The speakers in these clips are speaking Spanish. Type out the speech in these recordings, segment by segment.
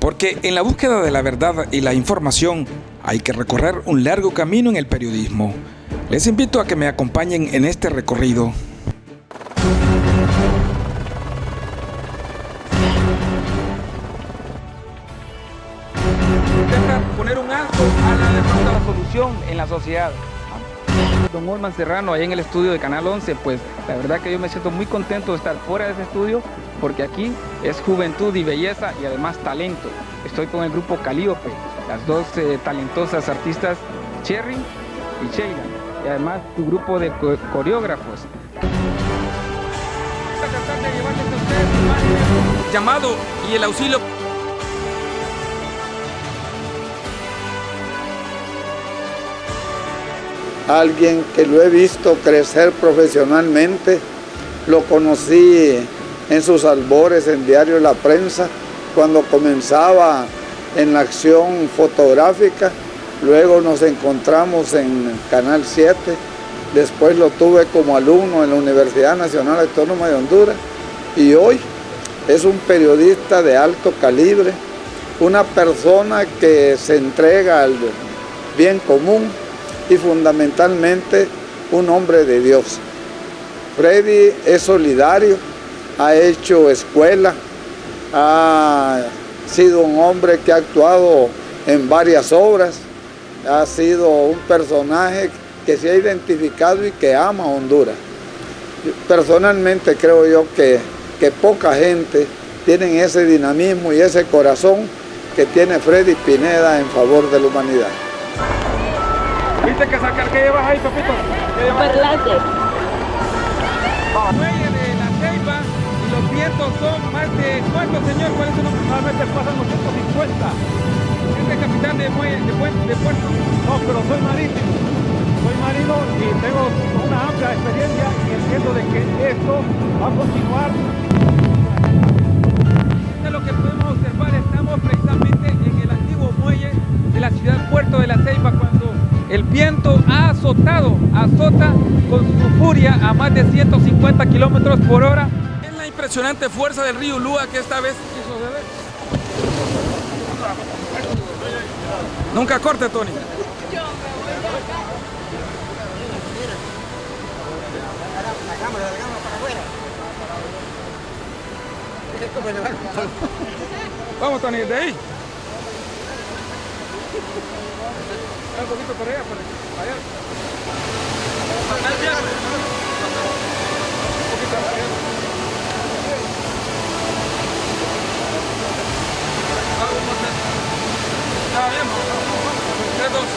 Porque en la búsqueda de la verdad y la información hay que recorrer un largo camino en el periodismo. Les invito a que me acompañen en este recorrido. Intenta poner un alto a la derrota de la solución en la sociedad. Don Olman Serrano, ahí en el estudio de Canal 11, pues la verdad que yo me siento muy contento de estar fuera de ese estudio, porque aquí es juventud y belleza y además talento. Estoy con el grupo Calíope, las dos talentosas artistas Cherry y Sheila, y además tu grupo de coreógrafos. Llamado y el auxilio. Alguien que lo he visto crecer profesionalmente, lo conocí en sus albores en Diario La Prensa, cuando comenzaba en la acción fotográfica, luego nos encontramos en Canal 7, después lo tuve como alumno en la Universidad Nacional Autónoma de Honduras y hoy es un periodista de alto calibre, una persona que se entrega al bien común y fundamentalmente un hombre de Dios. Freddy es solidario, ha hecho escuela, ha sido un hombre que ha actuado en varias obras, ha sido un personaje que se ha identificado y que ama a Honduras. Personalmente creo yo que poca gente tiene ese dinamismo y ese corazón que tiene Freddy Pineda en favor de la humanidad. ¿Viste que sacar? ¿Qué llevas ahí, papito? Perlate. Muelle de La Ceiba y los vientos son más de... ¿Cuánto, señor? ¿Cuál es su nombre? Normalmente pasan los 150. ¿Es el capitán de puerto? No, pero soy marítimo. Soy marino y tengo una amplia experiencia y entiendo de que esto va a continuar. Esto es lo que podemos observar. Estamos precisamente en el antiguo muelle de la ciudad Puerto de La Ceiba, cuando el viento azota con su furia a más de 150 kilómetros por hora. Es la impresionante fuerza del río Lúa que esta vez hizo de ver. Nunca corte, Tony. La cámara para afuera. Vamos, Tony, de ahí. Un poquito por allá, para allá. Está bien, vamos.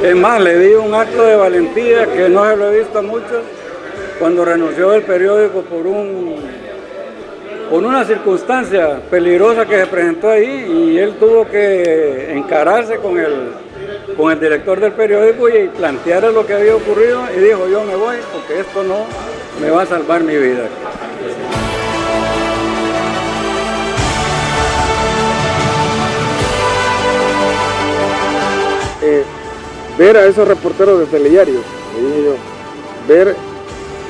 Es más, le di un acto de valentía que no se lo he visto a muchos cuando renunció del periódico por una circunstancia peligrosa que se presentó ahí y él tuvo que encararse con el director del periódico y plantearle lo que había ocurrido y dijo: yo me voy porque esto no me va a salvar mi vida. Ver a esos reporteros de telediario, ver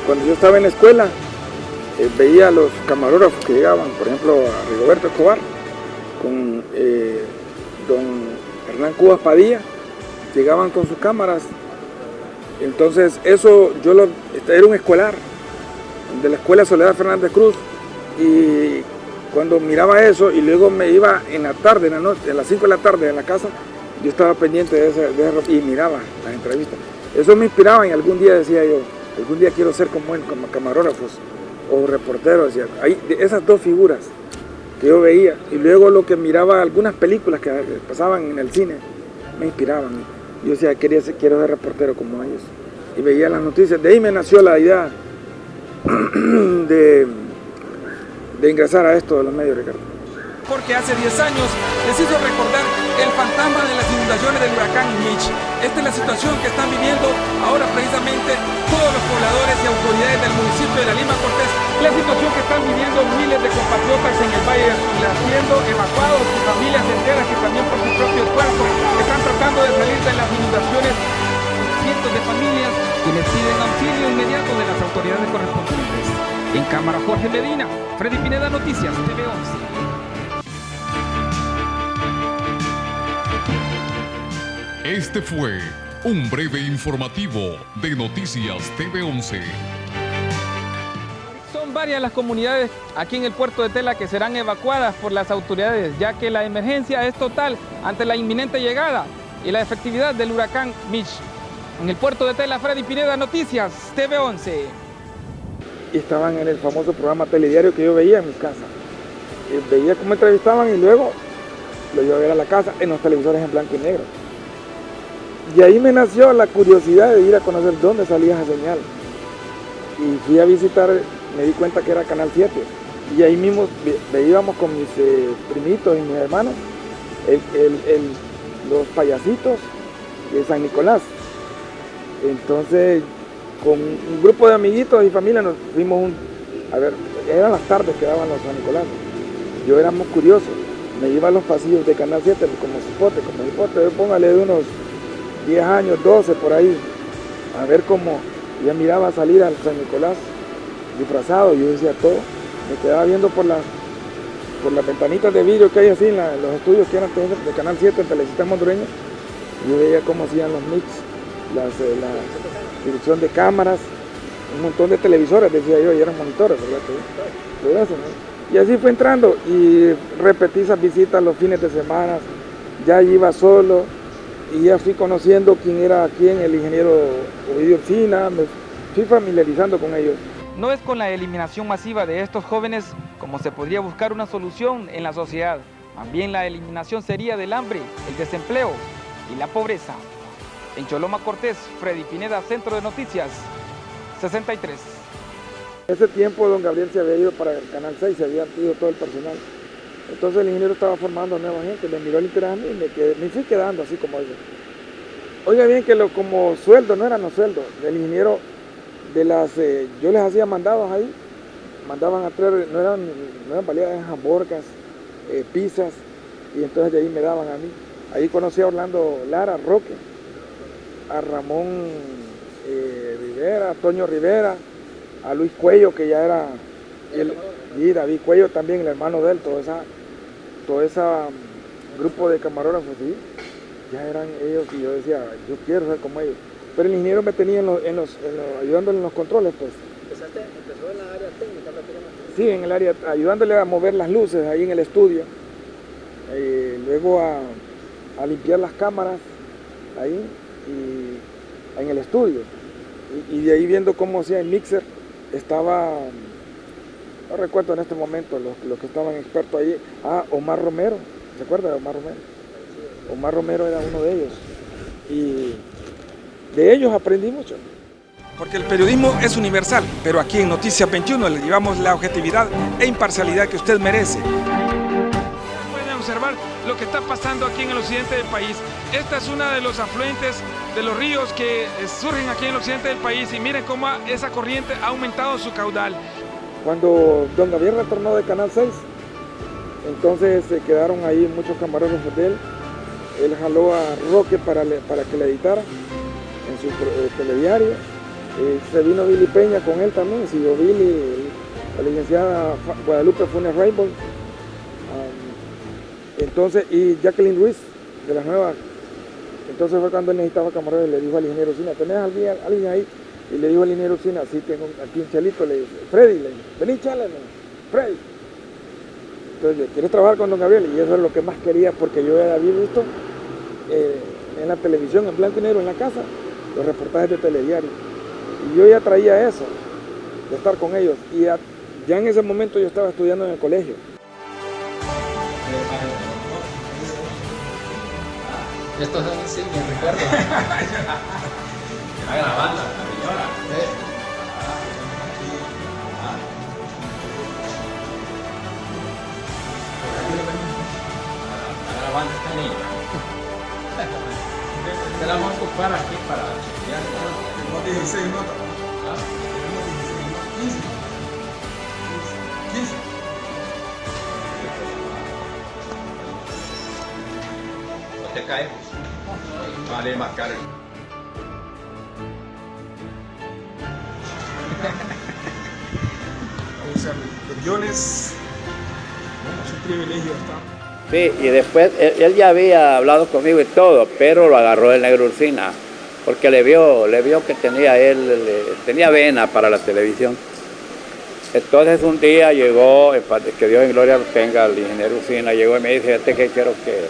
cuando yo estaba en la escuela, veía a los camarógrafos que llegaban, por ejemplo a Rigoberto Escobar, con don Hernán Cubas Padilla, llegaban con sus cámaras. Entonces eso, era un escolar de la escuela Soledad Fernández Cruz, y cuando miraba eso y luego me iba en la tarde, en la noche, a las 5 de la tarde a la casa, yo estaba pendiente de ese y miraba las entrevistas. Eso me inspiraba y algún día decía yo, algún día quiero ser como él, como camarógrafos o reporteros. Hay esas dos figuras que yo veía y luego lo que miraba, algunas películas que pasaban en el cine, me inspiraban. Yo decía, quiero ser reportero como ellos. Y veía las noticias. De ahí me nació la idea de ingresar a esto de los medios, Ricardo. Porque hace 10 años les hizo recordar el fantasma de las inundaciones del huracán Mitch. Esta es la situación que están viviendo ahora precisamente todos los pobladores y autoridades del municipio de La Lima Cortés. La situación que están viviendo miles de compatriotas en el Valle de Sula, siendo evacuados y familias enteras que también por su propio esfuerzo están tratando de salir de las inundaciones. Cientos de familias quienes piden auxilio inmediato de las autoridades correspondientes. En cámara Jorge Medina, Freddy Pineda, Noticias TV 11. Este fue un breve informativo de Noticias TV 11. Son varias las comunidades aquí en el puerto de Tela que serán evacuadas por las autoridades, ya que la emergencia es total ante la inminente llegada y la efectividad del huracán Mitch. En el puerto de Tela, Freddy Pineda, Noticias TV 11. Y estaban en el famoso programa telediario que yo veía en mi casa. Veía cómo entrevistaban y luego lo iba a ver a la casa en los televisores en blanco y negro. Y ahí me nació la curiosidad de ir a conocer dónde salía esa señal. Y fui a visitar, me di cuenta que era Canal 7. Y ahí mismo veíamos con mis primitos y mis hermanos los payasitos de San Nicolás. Entonces, con un grupo de amiguitos y familia nos fuimos a ver, eran las tardes que daban los San Nicolás. Yo éramos curiosos, me iba a los pasillos de Canal 7 como cipote, yo póngale de unos 10 años, 12 por ahí, a ver cómo ya miraba salir al San Nicolás disfrazado. Yo decía todo, me quedaba viendo por las ventanitas de vidrio que hay así en los estudios que eran de Canal 7 en Telesistema Hondureño. Yo veía cómo hacían los mix, la dirección de cámaras, un montón de televisores, decía yo, y eran monitores, ¿verdad? Todo eso, ¿no? Y así fue entrando y repetí esas visitas los fines de semana, ya iba solo y ya fui conociendo quién era quién, el ingeniero Ovidio Orsina, me fui familiarizando con ellos. No es con la eliminación masiva de estos jóvenes como se podría buscar una solución en la sociedad. También la eliminación sería del hambre, el desempleo y la pobreza. En Choloma Cortés, Freddy Pineda, Centro de Noticias 63. En ese tiempo don Gabriel se había ido para el Canal 6, se había ido todo el personal. Entonces el ingeniero estaba formando nueva gente, me miró el interés a mí y me fui quedando así como ellos. Oiga bien que como sueldo, no eran los sueldos del ingeniero, yo les hacía mandados ahí, mandaban a traer, no eran baleadas, eran hamburguesas, pizzas, y entonces de ahí me daban a mí. Ahí conocí a Orlando Lara, Roque, a Ramón Rivera, a Toño Rivera, a Luis Cuello, que ya era, y David Cuello también, el hermano de él, todo ese grupo de camarógrafos, ¿sí? Ya eran ellos, y yo decía, yo quiero ser como ellos. Pero el ingeniero me tenía ayudándole en los controles, pues. ¿Empezó en la área técnica prácticamente? Sí, en el área, ayudándole a mover las luces ahí en el estudio. Luego a limpiar las cámaras ahí y en el estudio. Y de ahí viendo cómo hacía el mixer, no recuerdo en este momento los que estaban expertos ahí. Omar Romero, ¿se acuerda de Omar Romero? Omar Romero era uno de ellos. Y de ellos aprendí mucho. Porque el periodismo es universal, pero aquí en Noticias 21 le llevamos la objetividad e imparcialidad que usted merece. Pueden observar lo que está pasando aquí en el occidente del país. Esta es una de los afluentes de los ríos que surgen aquí en el occidente del país y miren cómo esa corriente ha aumentado su caudal. Cuando don Gabriel retornó de Canal 6, entonces se quedaron ahí muchos camarógrafos de él. Él jaló a Roque para que le editara en su telediario. Se vino Billy Peña con él también, siguió Billy, la licenciada Guadalupe Funes Rainbow. Entonces, y Jacqueline Ruiz, de las nuevas. Entonces fue cuando él necesitaba camarógrafos y le dijo al ingeniero Orsina, ¿tenés alguien ahí? Y le dijo al ingeniero Orsina, sí, tengo aquí un chalito, le dice, Freddy, le dice, vení, chale, Freddy. Entonces, ¿quieres trabajar con don Gabriel? Y eso es lo que más quería, porque yo ya había visto en la televisión, en blanco y negro, en la casa, los reportajes de telediario. Y yo ya traía eso, de estar con ellos. Y ya en ese momento yo estaba estudiando en el colegio. Esto es un sí, me recuerdo. Era grabando, la señora. Está grabando esta niña. Te la vamos a ocupar aquí para chequear. Tenemos 16 notas. Tenemos 16 notas. 15. No te caes. Vale más caro. sea, los guiones, bueno, es un privilegio estar. Sí, y después él ya había hablado conmigo y todo, pero lo agarró el negro Ursina, porque le vio que tenía vena para la televisión. Entonces un día llegó, que Dios en gloria lo tenga, el ingeniero Ursina, llegó y me dice, que quiero que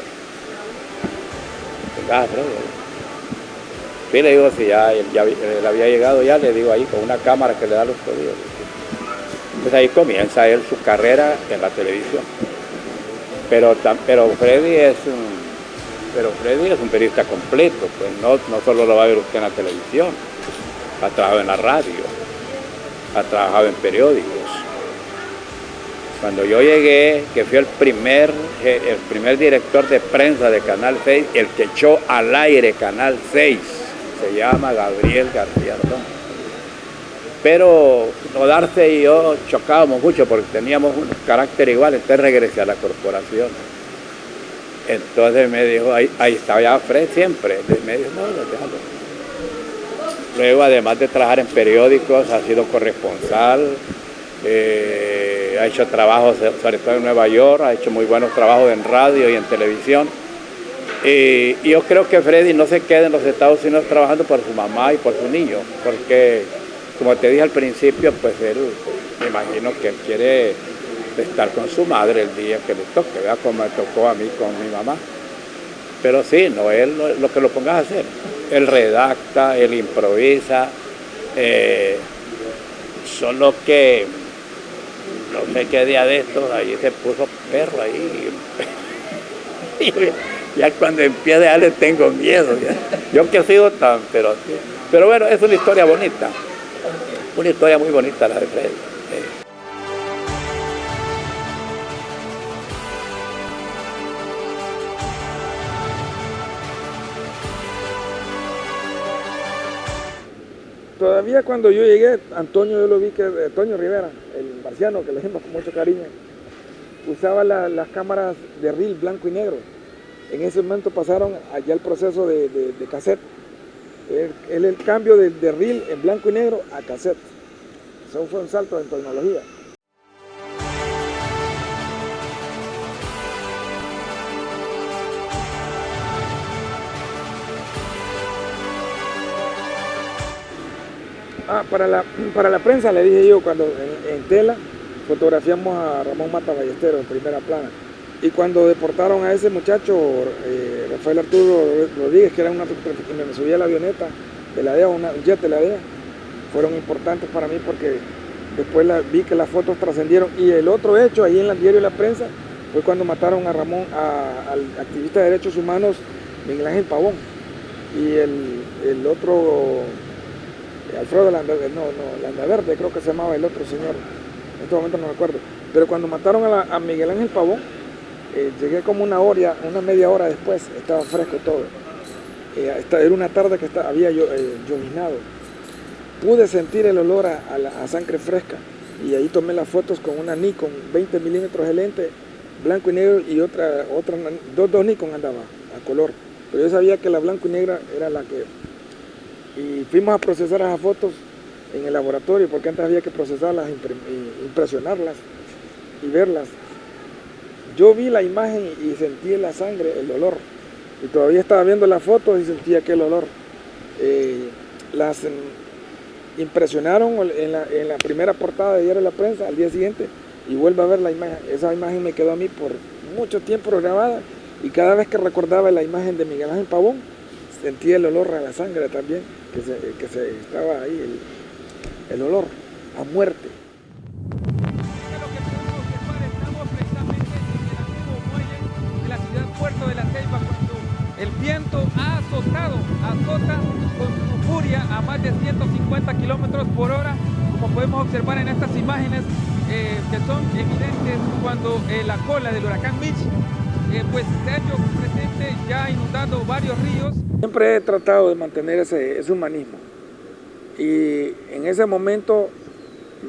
vengas, ¿no? Sí, le digo, si ya él había llegado ya, le digo ahí con una cámara que le da los códigos. Pues ahí comienza él su carrera en la televisión. Pero Freddy es un periodista completo, pues no solo lo va a ver usted en la televisión, ha trabajado en la radio, ha trabajado en periódicos. Cuando yo llegué, que fui el primer director de prensa de Canal 6, el que echó al aire Canal 6, se llama Gabriel García Ordón. Pero Rodarse y yo chocábamos mucho porque teníamos un carácter igual, entonces regresé a la corporación. Entonces me dijo, ahí estaba ya Fred siempre, me dijo, no, déjalo. Luego, además de trabajar en periódicos, ha sido corresponsal, ha hecho trabajos, sobre todo en Nueva York, ha hecho muy buenos trabajos en radio y en televisión. Y yo creo que Freddy no se queda en los Estados Unidos trabajando por su mamá y por su niño, porque, como te dije al principio, pues él, me imagino que él quiere estar con su madre el día que le toque, ¿verdad? Como me tocó a mí con mi mamá. Pero sí, no, él lo que lo pongas a hacer. Él redacta, él improvisa, solo que no sé qué día de estos, ahí se puso perro ahí. Ya cuando empiece ya le tengo miedo. Ya. Yo que he sido tan, pero bueno, es una historia bonita. Una historia muy bonita la de Freddy. Todavía cuando yo llegué, Antonio, yo lo vi Antonio Rivera, el marciano, que le decimos con mucho cariño, usaba las cámaras de reel blanco y negro. En ese momento pasaron allá el proceso de cassette. El cambio de reel en blanco y negro a cassette. Eso fue un salto en tecnología. Para la prensa le dije yo, cuando en tela fotografiamos a Ramón Mata Ballesteros en primera plana. Y cuando deportaron a ese muchacho, Rafael Arturo Rodríguez, que era que me subía a la avioneta de la DEA, un jet de la DEA, fueron importantes para mí porque después vi que las fotos trascendieron. Y el otro hecho, ahí en el diario La Prensa, fue cuando mataron a al activista de derechos humanos Miguel Ángel Pavón. Y el otro, Alfredo Landaverde, creo que se llamaba el otro señor, en este momento no me acuerdo. Pero cuando mataron a Miguel Ángel Pavón, llegué como una media hora después, estaba fresco todo. Era una tarde que había lloviznado. Pude sentir el olor a sangre fresca y ahí tomé las fotos con una Nikon 20 milímetros de lente, blanco y negro, y dos Nikon andaba a color. Pero yo sabía que la blanco y negra era la que... Y fuimos a procesar esas fotos en el laboratorio, porque antes había que procesarlas, impresionarlas y verlas. Yo vi la imagen y sentí la sangre, el olor. Y todavía estaba viendo las fotos y sentía aquel olor. Las impresionaron en la primera portada de Diario La Prensa al día siguiente y vuelvo a ver la imagen. Esa imagen me quedó a mí por mucho tiempo grabada y cada vez que recordaba la imagen de Miguel Ángel Pavón, sentía el olor a la sangre también, que estaba ahí, el olor a muerte. Puerto de la Ceiba, cuando el viento azota con su furia a más de 150 kilómetros por hora, como podemos observar en estas imágenes que son evidentes cuando la cola del huracán Mitch pues se ha hecho presente, ya inundando varios ríos. Siempre he tratado de mantener ese humanismo y en ese momento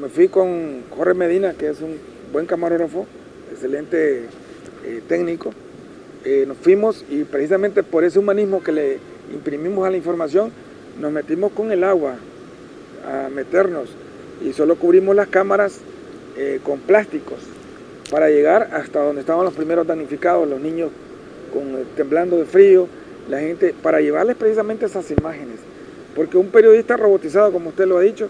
me fui con Jorge Medina, que es un buen camarógrafo, excelente técnico. Nos fuimos y precisamente por ese humanismo que le imprimimos a la información, nos metimos con el agua a meternos y solo cubrimos las cámaras con plásticos para llegar hasta donde estaban los primeros damnificados, los niños temblando de frío, la gente, para llevarles precisamente esas imágenes. Porque un periodista robotizado, como usted lo ha dicho,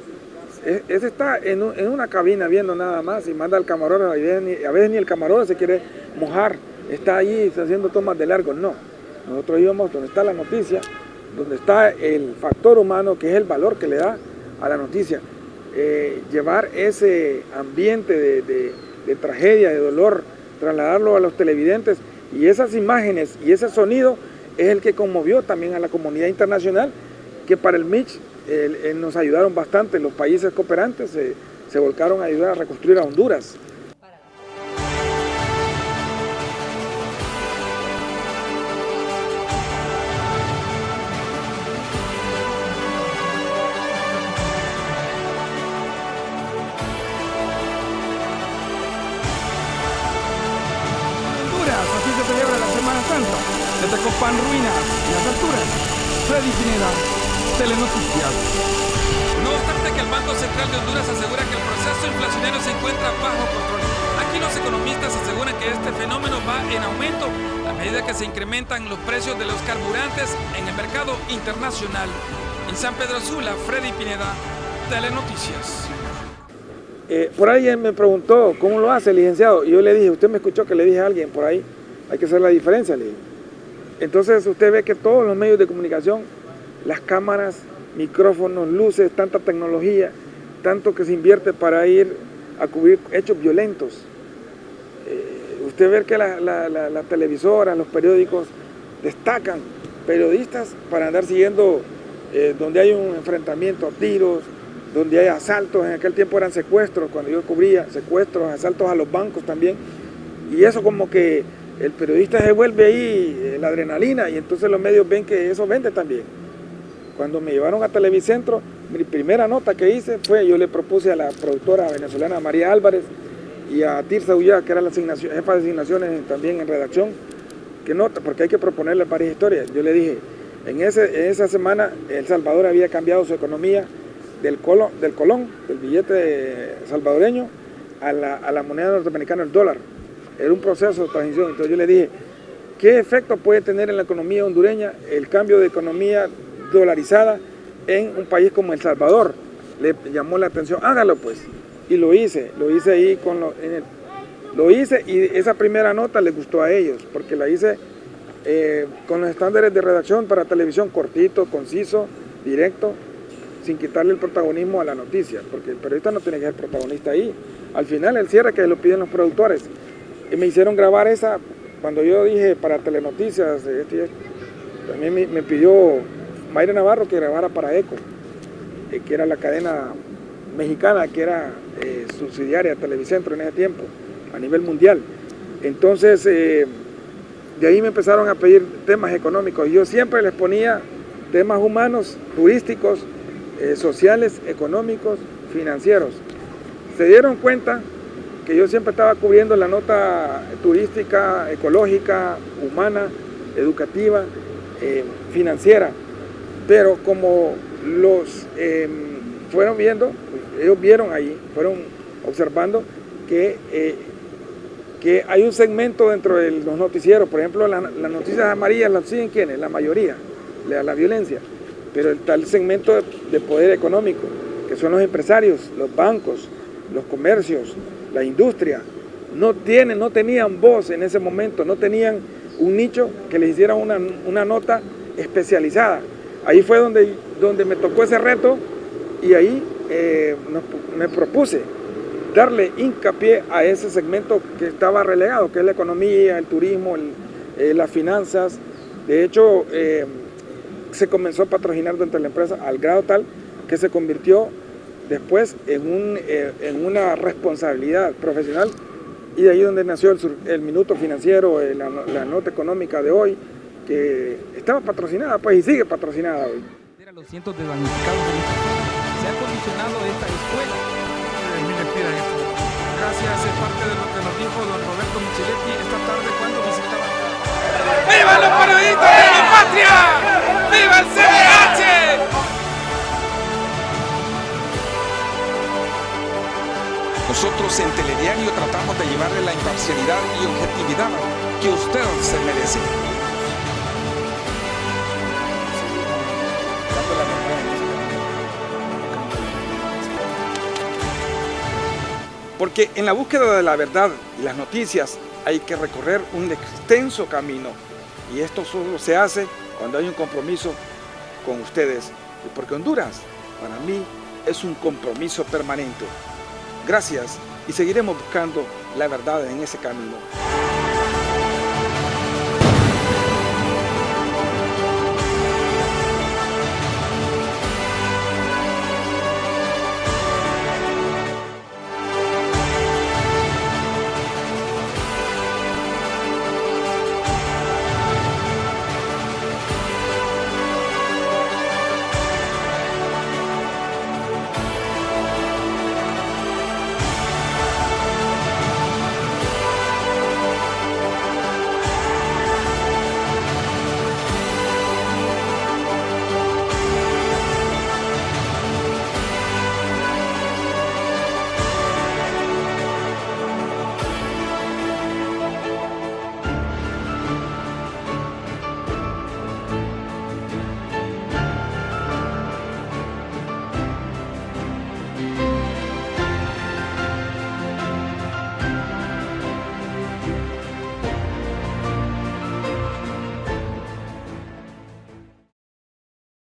ese está en una cabina viendo nada más y manda al camarógrafo, a veces ni el camarógrafo se quiere mojar, está ahí haciendo tomas de largo. No, nosotros íbamos donde está la noticia, donde está el factor humano, que es el valor que le da a la noticia. Llevar ese ambiente de tragedia, de dolor, trasladarlo a los televidentes, y esas imágenes y ese sonido es el que conmovió también a la comunidad internacional, que para el Mitch nos ayudaron bastante. Los países cooperantes se volcaron a ayudar a reconstruir a Honduras. Así se celebra la Semana Santa. Desde Copán, ruinas y las alturas. Freddy Pineda, Telenoticias. No obstante que el Banco Central de Honduras asegura que el proceso inflacionario se encuentra bajo control. Aquí los economistas aseguran que este fenómeno va en aumento a medida que se incrementan los precios de los carburantes en el mercado internacional. En San Pedro Sula, Freddy Pineda, Telenoticias. Por ahí él me preguntó, ¿cómo lo hace, licenciado? Y yo le dije, usted me escuchó que le dije a alguien por ahí, hay que hacer la diferencia, le dije. Entonces usted ve que todos los medios de comunicación, las cámaras, micrófonos, luces, tanta tecnología, tanto que se invierte para ir a cubrir hechos violentos. Usted ve que la televisora, los periódicos destacan periodistas para andar siguiendo donde hay un enfrentamiento a tiros, donde hay asaltos. En aquel tiempo eran secuestros, cuando yo cubría secuestros, asaltos a los bancos también, y eso como que el periodista se vuelve ahí la adrenalina, y entonces los medios ven que eso vende también. Cuando me llevaron a Televicentro, mi primera nota que hice fue, yo le propuse a la productora venezolana María Álvarez y a Tirsa Ullá, que era la jefa de asignaciones también en redacción, que nota, porque hay que proponerle varias historias. Yo le dije, en esa semana El Salvador había cambiado su economía del colón, del billete salvadoreño, a la moneda norteamericana, el dólar. Era un proceso de transición. Entonces yo le dije, ¿qué efecto puede tener en la economía hondureña el cambio de economía dolarizada en un país como El Salvador? Le llamó la atención, hágalo pues. Y lo hice ahí lo hice, y esa primera nota le gustó a ellos, porque la hice con los estándares de redacción para televisión, cortito, conciso, directo, sin quitarle el protagonismo a la noticia, porque el periodista no tiene que ser protagonista ahí. Al final el cierre que lo piden los productores. Y me hicieron grabar esa, cuando yo dije para Telenoticias, también me pidió Mayra Navarro que grabara para ECO, que era la cadena mexicana, que era subsidiaria de Televicentro en ese tiempo, a nivel mundial. Entonces, de ahí me empezaron a pedir temas económicos, y yo siempre les ponía temas humanos, turísticos, sociales, económicos, financieros. Se dieron cuenta que yo siempre estaba cubriendo la nota turística, ecológica, humana, educativa, financiera, pero como los fueron viendo, ellos vieron ahí, fueron observando que hay un segmento dentro de los noticieros, por ejemplo, las noticias amarillas las siguen ¿quiénes? La mayoría, la violencia, pero está el segmento de poder económico, que son los empresarios, los bancos, los comercios, la industria. No tenían voz en ese momento, no tenían un nicho que les hiciera una nota especializada. Ahí fue donde me tocó ese reto, y ahí me propuse darle hincapié a ese segmento que estaba relegado, que es la economía, el turismo, las finanzas. De hecho, se comenzó a patrocinar dentro de la empresa al grado tal que se convirtió después en una responsabilidad profesional, y de ahí donde nació el Minuto Financiero, la nota económica de hoy, que estaba patrocinada pues, y sigue patrocinada hoy. A los cientos de damnificados en esta zona, se ha condicionado esta escuela. Gracias, es parte de lo que nos dijo don Roberto Micheletti esta tarde cuando visitaba. ¡Viva los periodistas de la patria! ¡Viva el CNH! Los Nosotros en Telediario tratamos de llevarle la imparcialidad y objetividad que usted se merece. Porque en la búsqueda de la verdad y las noticias hay que recorrer un extenso camino. Y esto solo se hace cuando hay un compromiso con ustedes. Y porque Honduras, para mí, es un compromiso permanente. Gracias y seguiremos buscando la verdad en ese camino.